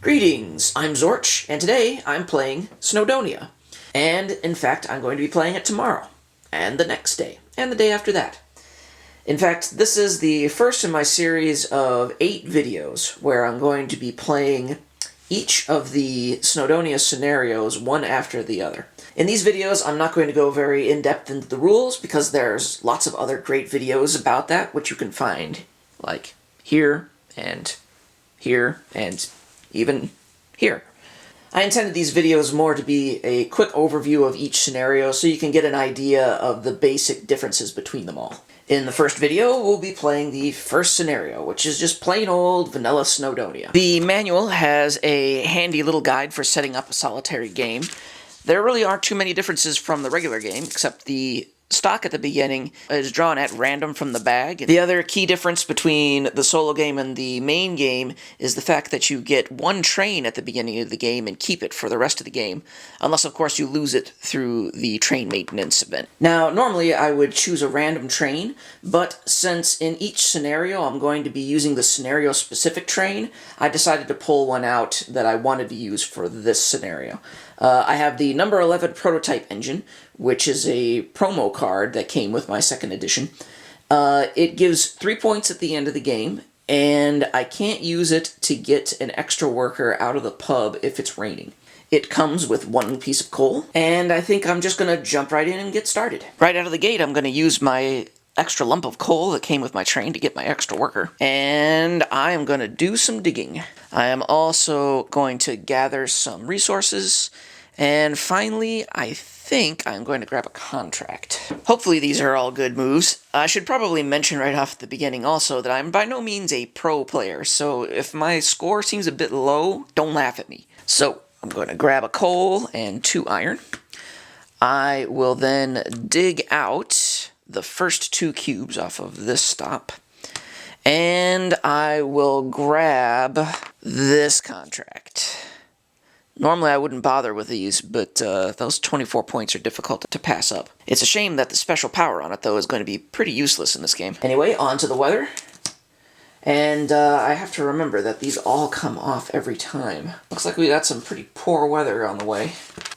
Greetings, I'm Zorch, and today I'm playing Snowdonia. And, in fact, I'm going to be playing it tomorrow, and the next day, and the day after that. In fact, this is the first in my series of 8 videos where I'm going to be playing each of the Snowdonia scenarios one after the other. In these videos, I'm not going to go very in-depth into the rules because there's lots of other great videos about that, which you can find, like, here, and even here. I intended these videos more to be a quick overview of each scenario so you can get an idea of the basic differences between them all. In the first video, we'll be playing the first scenario, which is just plain old vanilla Snowdonia. The manual has a handy little guide for setting up a solitary game. There really aren't too many differences from the regular game, except the stock at the beginning is drawn at random from the bag. The other key difference between the solo game and the main game is the fact that you get one train at the beginning of the game and keep it for the rest of the game, unless of course you lose it through the train maintenance event. Now, normally I would choose a random train, but since in each scenario I'm going to be using the scenario-specific train, I decided to pull one out that I wanted to use for this scenario. I have the number 11 prototype engine, which is a promo card that came with my second edition. It gives 3 points at the end of the game, and I can't use it to get an extra worker out of the pub if it's raining. It comes with 1 piece of coal, and I think I'm just going to jump right in and get started. Right out of the gate, I'm going to use my extra lump of coal that came with my train to get my extra worker. And I am going to do some digging. I am also going to gather some resources. And finally, I think I'm going to grab a contract. Hopefully these are all good moves. I should probably mention right off the beginning also that I'm by no means a pro player, so if my score seems a bit low, don't laugh at me. So, I'm going to grab a coal and 2 iron. I will then dig out the first 2 cubes off of this stop. And I will grab this contract. Normally I wouldn't bother with these, but those 24 points are difficult to pass up. It's a shame that the special power on it, though, is going to be pretty useless in this game. Anyway, on to the weather. And I have to remember that these all come off every time. Looks like we got some pretty poor weather on the way.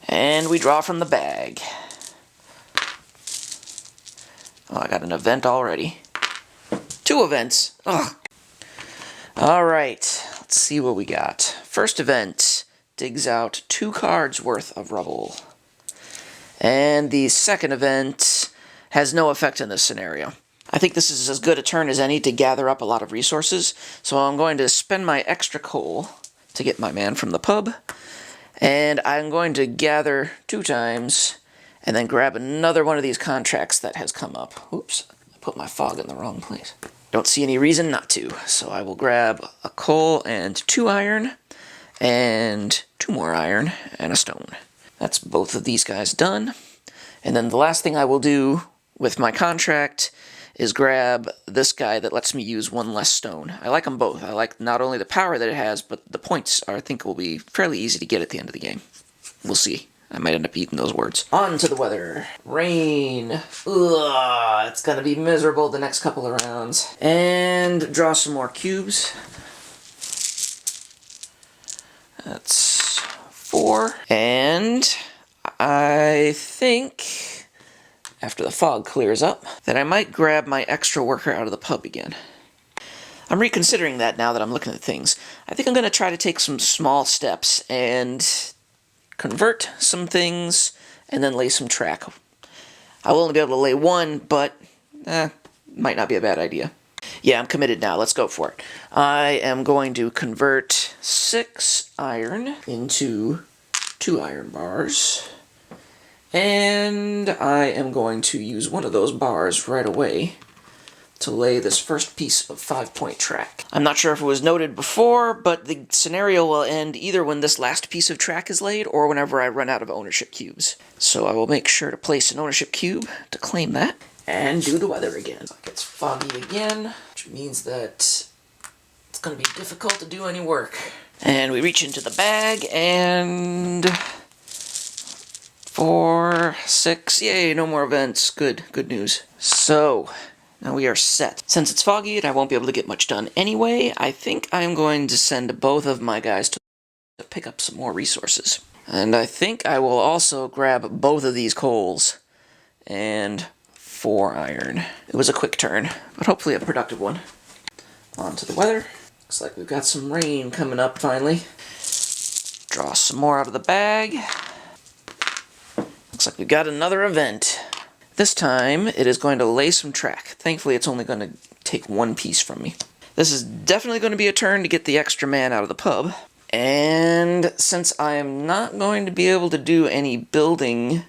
And we draw from the bag. Oh, I got an event already. 2 events. Ugh. Alright, let's see what we got. First event digs out 2 cards worth of rubble. And the second event has no effect in this scenario. I think this is as good a turn as any to gather up a lot of resources, so I'm going to spend my extra coal to get my man from the pub, and I'm going to gather 2 times, and then grab another one of these contracts that has come up. Oops, I put my fog in the wrong place. Don't see any reason not to, so I will grab a coal and 2 iron, and 2 more iron, and a stone. That's both of these guys done. And then the last thing I will do with my contract is grab this guy that lets me use 1 less stone. I like them both. I like not only the power that it has, but the points I think will be fairly easy to get at the end of the game. We'll see. I might end up eating those words. On to the weather. Rain. Ugh, it's gonna be miserable the next couple of rounds. And draw some more cubes. That's 4. And I think, after the fog clears up, that I might grab my extra worker out of the pub again. I'm reconsidering that now that I'm looking at things. I think I'm going to try to take some small steps and convert some things and then lay some track. I will only be able to lay 1, but might not be a bad idea. Yeah, I'm committed now. Let's go for it. I am going to convert 6 iron into 2 iron bars. And I am going to use one of those bars right away to lay this first piece of 5-point track. I'm not sure if it was noted before, but the scenario will end either when this last piece of track is laid or whenever I run out of ownership cubes. So I will make sure to place an ownership cube to claim that. And do the weather again. It gets foggy again, which means that it's going to be difficult to do any work. And we reach into the bag, and 4, 6, yay, no more events. Good news. So, Now we are set. Since it's foggy and I won't be able to get much done anyway, I think I'm going to send both of my guys to to pick up some more resources. And I think I will also grab both of these coals and 4 iron. It was a quick turn, but hopefully a productive one. On to the weather. Looks like we've got some rain coming up finally. Draw some more out of the bag. Looks like we've got another event. This time it is going to lay some track. Thankfully it's only going to take 1 piece from me. This is definitely going to be a turn to get the extra man out of the pub. And since I am not going to be able to do any building,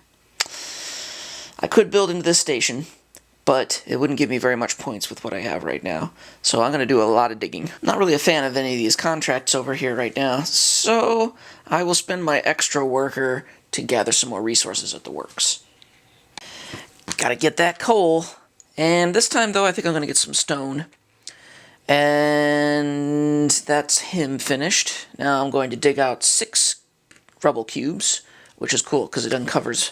I could build into this station, but it wouldn't give me very much points with what I have right now. So I'm going to do a lot of digging. I'm not really a fan of any of these contracts over here right now, so I will spend my extra worker to gather some more resources at the works. Gotta get that coal. And this time, though, I think I'm going to get some stone. And that's him finished. Now I'm going to dig out 6 rubble cubes, which is cool because it uncovers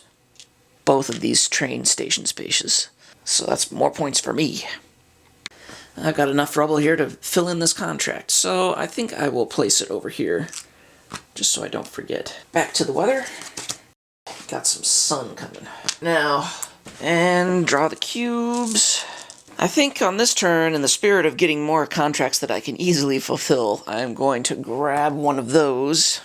both of these train station spaces. So that's more points for me. I've got enough rubble here to fill in this contract, so I think I will place it over here, just so I don't forget. Back to the weather. Got some sun coming. Now, and draw the cubes. I think on this turn, in the spirit of getting more contracts that I can easily fulfill, I'm going to grab one of those.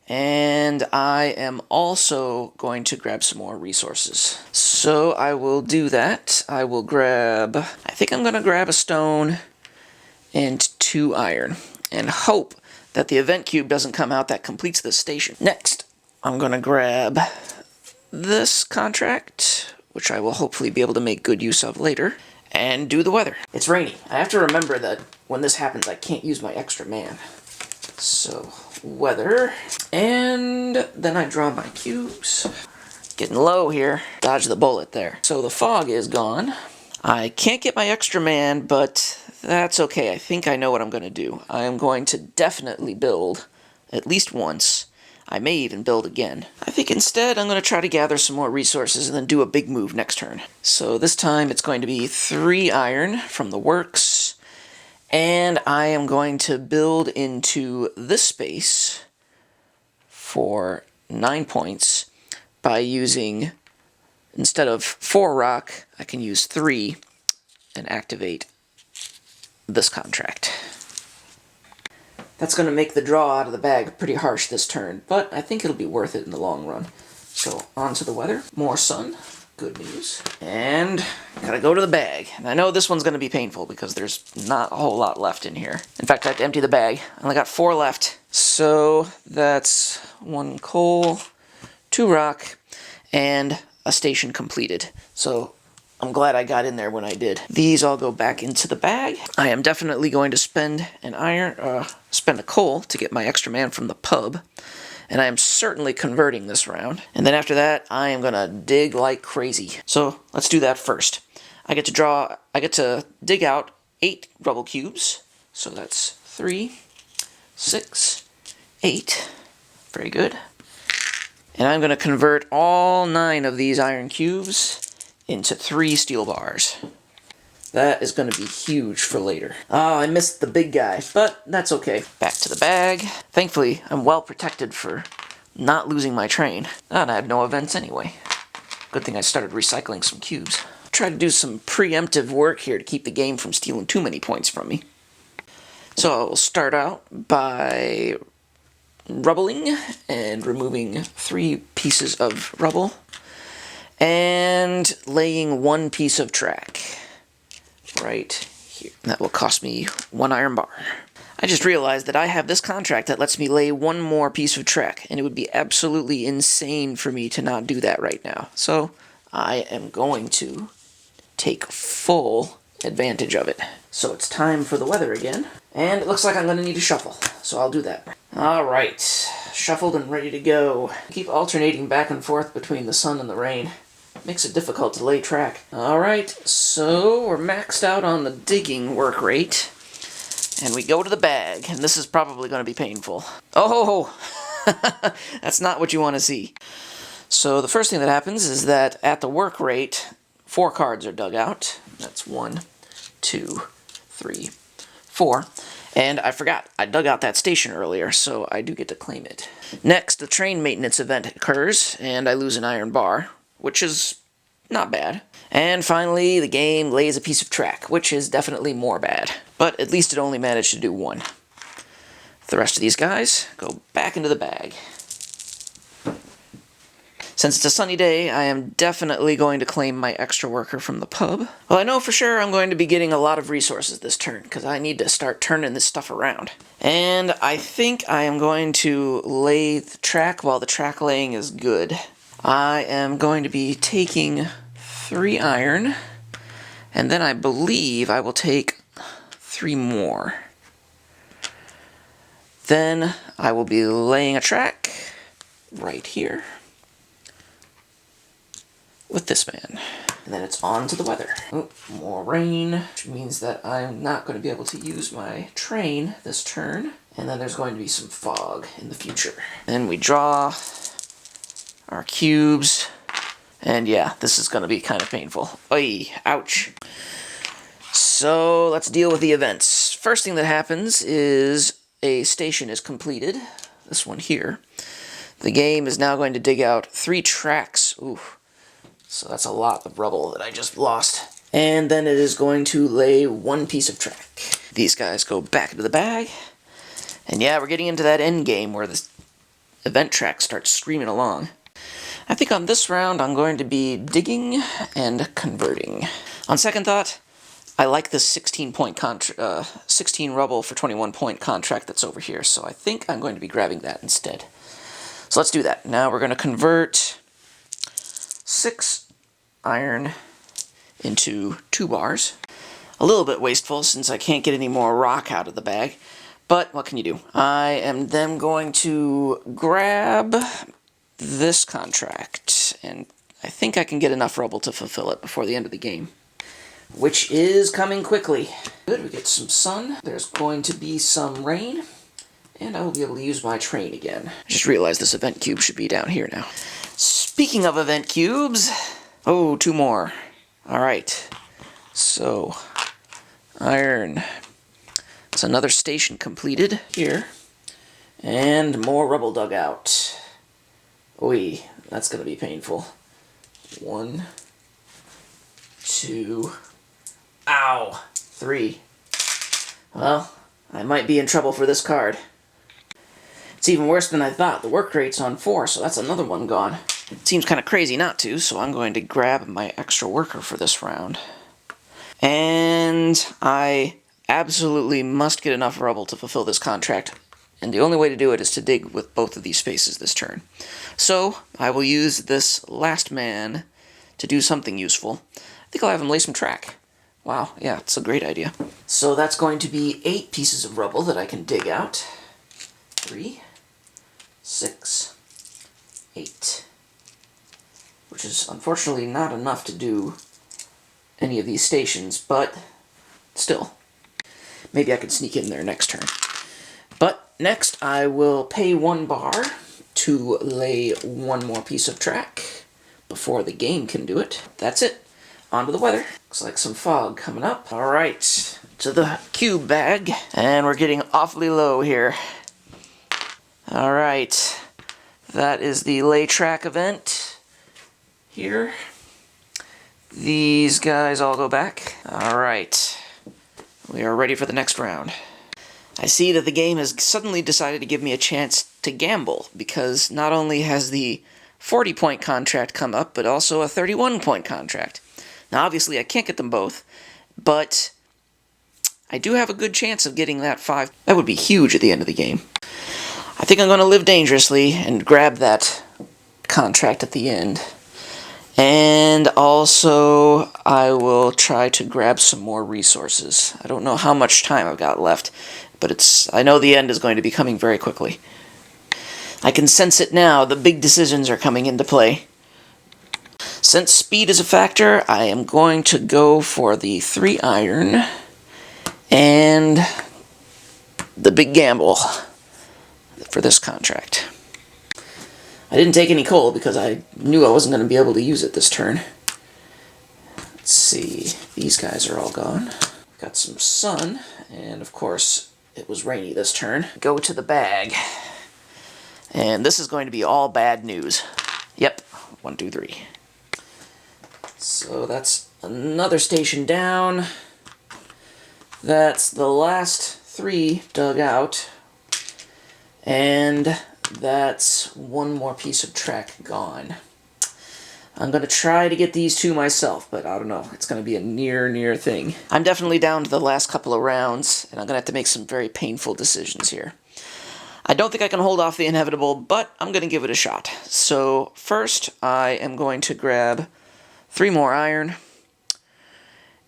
And I am also going to grab some more resources. So I will do that. I will grab, I think I'm going to grab a stone and 2 iron. And hope that the event cube doesn't come out that completes this station. Next, I'm going to grab this contract, which I will hopefully be able to make good use of later, and do the weather. It's rainy. I have to remember that when this happens, I can't use my extra man. So, weather, and then I draw my cubes. Getting low here. Dodge the bullet there. So the fog is gone. I can't get my extra man, but that's okay. I think I know what I'm going to do. I am going to definitely build at least once. I may even build again. I think instead I'm going to try to gather some more resources and then do a big move next turn. So this time it's going to be 3 iron from the works. And I am going to build into this space for 9 points by using, instead of 4 rock, I can use 3 and activate this contract. That's going to make the draw out of the bag pretty harsh this turn, but I think it'll be worth it in the long run. So, on to the weather. More sun. Good news. And gotta go to the bag. And I know this one's gonna be painful because there's not a whole lot left in here. In fact, I have to empty the bag. I only got 4 left. So that's 1 coal, 2 rock, and a station completed. So I'm glad I got in there when I did. These all go back into the bag. I am definitely going to spend a coal to get my extra man from the pub. And I am certainly converting this round. And then after that, I am gonna dig like crazy. So let's do that first. I get to dig out 8 rubble cubes. So that's 3, 6, 8. Very good. And I'm gonna convert all 9 of these iron cubes into 3 steel bars. That is going to be huge for later. Oh, I missed the big guy, but that's okay. Back to the bag. Thankfully, I'm well protected for not losing my train. And I had no events anyway. Good thing I started recycling some cubes. Try to do some preemptive work here to keep the game from stealing too many points from me. So I'll start out by rubbling and removing 3 pieces of rubble and laying 1 piece of track. Right here. That will cost me 1 iron bar. I just realized that I have this contract that lets me lay 1 more piece of track, and it would be absolutely insane for me to not do that right now. So I am going to take full advantage of it. So it's time for the weather again, and it looks like I'm going to need a shuffle, so I'll do that. Alright, shuffled and ready to go. Keep alternating back and forth between the sun and the rain. Makes it difficult to lay track. Alright, so we're maxed out on the digging work rate. And we go to the bag, and this is probably going to be painful. Oh! That's not what you want to see. So the first thing that happens is that at the work rate, 4 cards are dug out. That's 1, 2, 3, 4. And I forgot, I dug out that station earlier, so I do get to claim it. Next, the train maintenance event occurs, and I lose an iron bar, which is not bad. And finally, the game lays a piece of track, which is definitely more bad. But at least it only managed to do one. The rest of these guys go back into the bag. Since it's a sunny day, I am definitely going to claim my extra worker from the pub. Well, I know for sure I'm going to be getting a lot of resources this turn, because I need to start turning this stuff around. And I think I am going to lay the track while the track laying is good. I am going to be taking 3 iron, and then I believe I will take 3 more. Then I will be laying a track right here with this man. And then it's on to the weather. Oh, more rain, which means that I'm not going to be able to use my train this turn. And then there's going to be some fog in the future. Then we draw our cubes. And yeah, this is going to be kind of painful. Oy, ouch. So let's deal with the events. First thing that happens is a station is completed. This one here. The game is now going to dig out 3 tracks. Ooh. So that's a lot of rubble that I just lost. And then it is going to lay 1 piece of track. These guys go back into the bag. And yeah, we're getting into that end game where the event track starts screaming along. I think on this round I'm going to be digging and converting. On second thought, I like this 16 rubble for 21 point contract that's over here, so I think I'm going to be grabbing that instead. So let's do that. Now we're going to convert 6 iron into 2 bars. A little bit wasteful since I can't get any more rock out of the bag, but what can you do? I am then going to grab this contract, and I think I can get enough rubble to fulfill it before the end of the game, which is coming quickly. Good, we get some sun, there's going to be some rain, and I will be able to use my train again. I just realized this event cube should be down here now. Speaking of event cubes, oh, 2 more. Alright, so iron. It's another station completed here, and more rubble dug out. Oi, that's going to be painful. 1, 2, ow, 3. Well, I might be in trouble for this card. It's even worse than I thought. The work rate's on 4, so that's another one gone. It seems kind of crazy not to, so I'm going to grab my extra worker for this round. And I absolutely must get enough rubble to fulfill this contract, and the only way to do it is to dig with both of these spaces this turn. So I will use this last man to do something useful. I think I'll have him lay some track. Wow, yeah, it's a great idea. So that's going to be 8 pieces of rubble that I can dig out. 3, 6, 8. Which is unfortunately not enough to do any of these stations, but still. Maybe I could sneak in there next turn. But next I will pay 1 bar to lay 1 more piece of track before the game can do it. That's it. On to the weather. Looks like some fog coming up. Alright, to the cube bag. And we're getting awfully low here. Alright, that is the lay track event here. These guys all go back. Alright, we are ready for the next round. I see that the game has suddenly decided to give me a chance to gamble, because not only has the 40-point contract come up, but also a 31-point contract. Now obviously I can't get them both, but I do have a good chance of getting that 5. That would be huge at the end of the game. I think I'm going to live dangerously and grab that contract at the end. And also, I will try to grab some more resources. I don't know how much time I've got left, but I know the end is going to be coming very quickly. I can sense it now. The big decisions are coming into play. Since speed is a factor, I am going to go for the 3 iron and the big gamble for this contract. I didn't take any coal because I knew I wasn't going to be able to use it this turn. Let's see, these guys are all gone. Got some sun, and of course it was rainy this turn. Go to the bag. And this is going to be all bad news. Yep, 1, 2, 3. So that's another station down. That's the last 3 dug out. And that's one more piece of track gone. I'm going to try to get these 2 myself, but I don't know. It's going to be a near thing. I'm definitely down to the last couple of rounds, and I'm going to have to make some very painful decisions here. I don't think I can hold off the inevitable, but I'm going to give it a shot. So first, I am going to grab 3 more iron,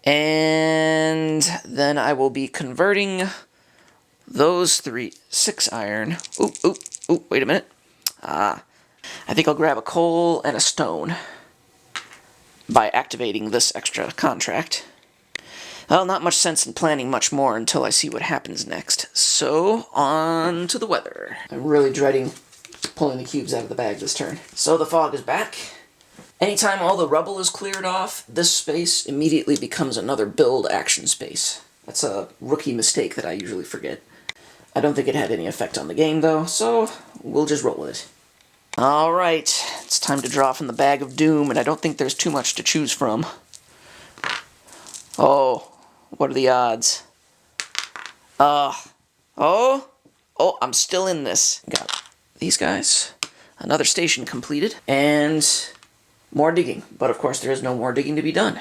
and then I will be converting those 6 iron. Ooh, wait a minute. I think I'll grab a coal and a stone by activating this extra contract. Well, not much sense in planning much more until I see what happens next. So, on to the weather. I'm really dreading pulling the cubes out of the bag this turn. So the fog is back. Anytime all the rubble is cleared off, this space immediately becomes another build action space. That's a rookie mistake that I usually forget. I don't think it had any effect on the game, though, so we'll just roll with it. Alright, it's time to draw from the bag of doom, and I don't think there's too much to choose from. Oh, what are the odds? Oh, I'm still in this. Got these guys, another station completed, and more digging. But of course there is no more digging to be done.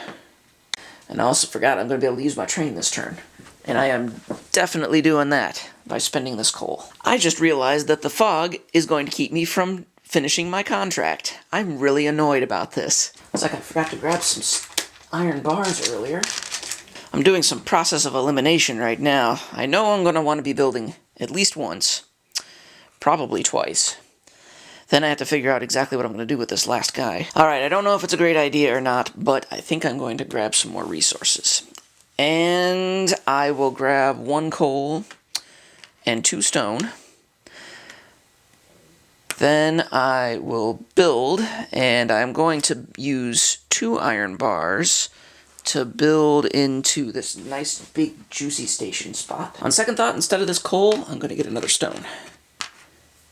And I also forgot I'm going to be able to use my train this turn. And I am definitely doing that by spending this coal. I just realized that the fog is going to keep me from finishing my contract. I'm really annoyed about this. It's like I forgot to grab some iron bars earlier. I'm doing some process of elimination right now. I know I'm going to want to be building at least once, probably twice. Then I have to figure out exactly what I'm going to do with this last guy. Alright, I don't know if it's a great idea or not, but I think I'm going to grab some more resources. And I will grab 1 coal and 2 stone. Then I will build, and I'm going to use 2 iron bars to build into this nice big juicy station spot. On second thought, instead of this coal, I'm going to get another stone.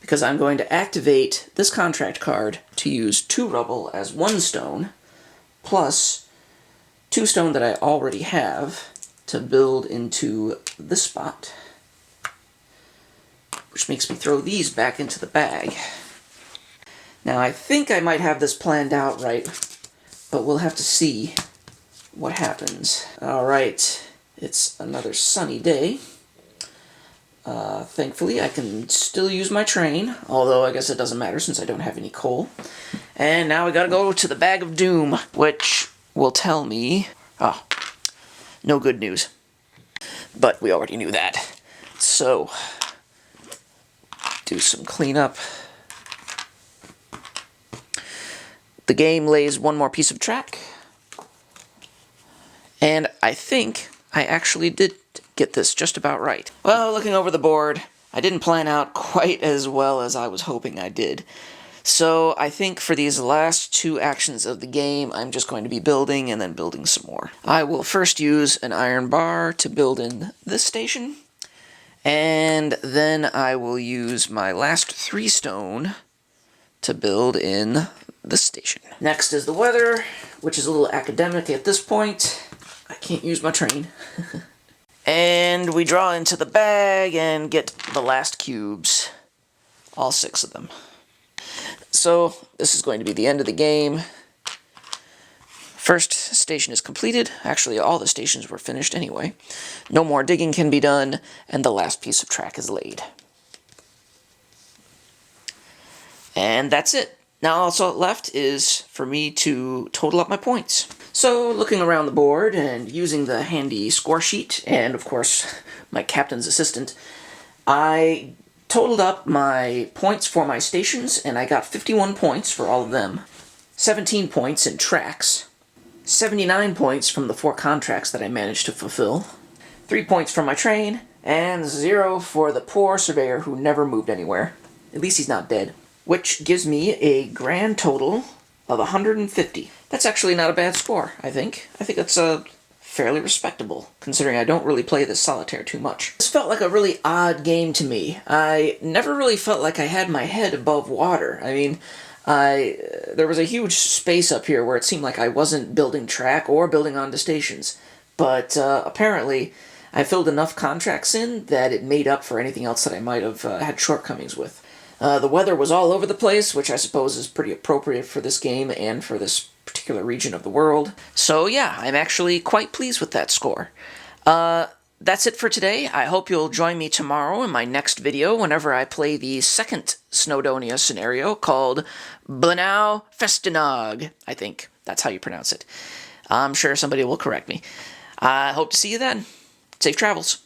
Because I'm going to activate this contract card to use 2 rubble as 1 stone, plus 2 stone that I already have to build into this spot. Which makes me throw these back into the bag. Now I think I might have this planned out right, but we'll have to see what happens. Alright, it's another sunny day. Thankfully I can still use my train, although I guess it doesn't matter since I don't have any coal. And now we gotta go to the bag of doom, which will tell me... no good news. But we already knew that. So, do some cleanup. The game lays 1 more piece of track. And I think I actually did get this just about right. Well, looking over the board, I didn't plan out quite as well as I was hoping I did. So I think for these last 2 actions of the game, I'm just going to be building and then building some more. I will first use an iron bar to build in this station, and then I will use my last 3 stone to build in this station. Next is the weather, which is a little academic at this point. I can't use my train. And we draw into the bag and get the last cubes. All 6 of them. So, this is going to be the end of the game. First station is completed. Actually, all the stations were finished anyway. No more digging can be done, and the last piece of track is laid. And that's it. Now all that's left is for me to total up my points. So, looking around the board and using the handy score sheet, and of course my captain's assistant, I totaled up my points for my stations, and I got 51 points for all of them. 17 points in tracks. 79 points from the 4 contracts that I managed to fulfill. 3 points from my train, and 0 for the poor surveyor who never moved anywhere. At least he's not dead. Which gives me a grand total of 150. That's actually not a bad score, I think. I think that's a fairly respectable, considering I don't really play this solitaire too much. This felt like a really odd game to me. I never really felt like I had my head above water. I mean, there was a huge space up here where it seemed like I wasn't building track or building onto stations. But apparently, I filled enough contracts in that it made up for anything else that I might have had shortcomings with. The weather was all over the place, which I suppose is pretty appropriate for this game and for this particular region of the world. So yeah, I'm actually quite pleased with that score. That's it for today. I hope you'll join me tomorrow in my next video whenever I play the second Snowdonia scenario called Blenau Festinog. I think that's how you pronounce it. I'm sure somebody will correct me. I hope to see you then. Safe travels.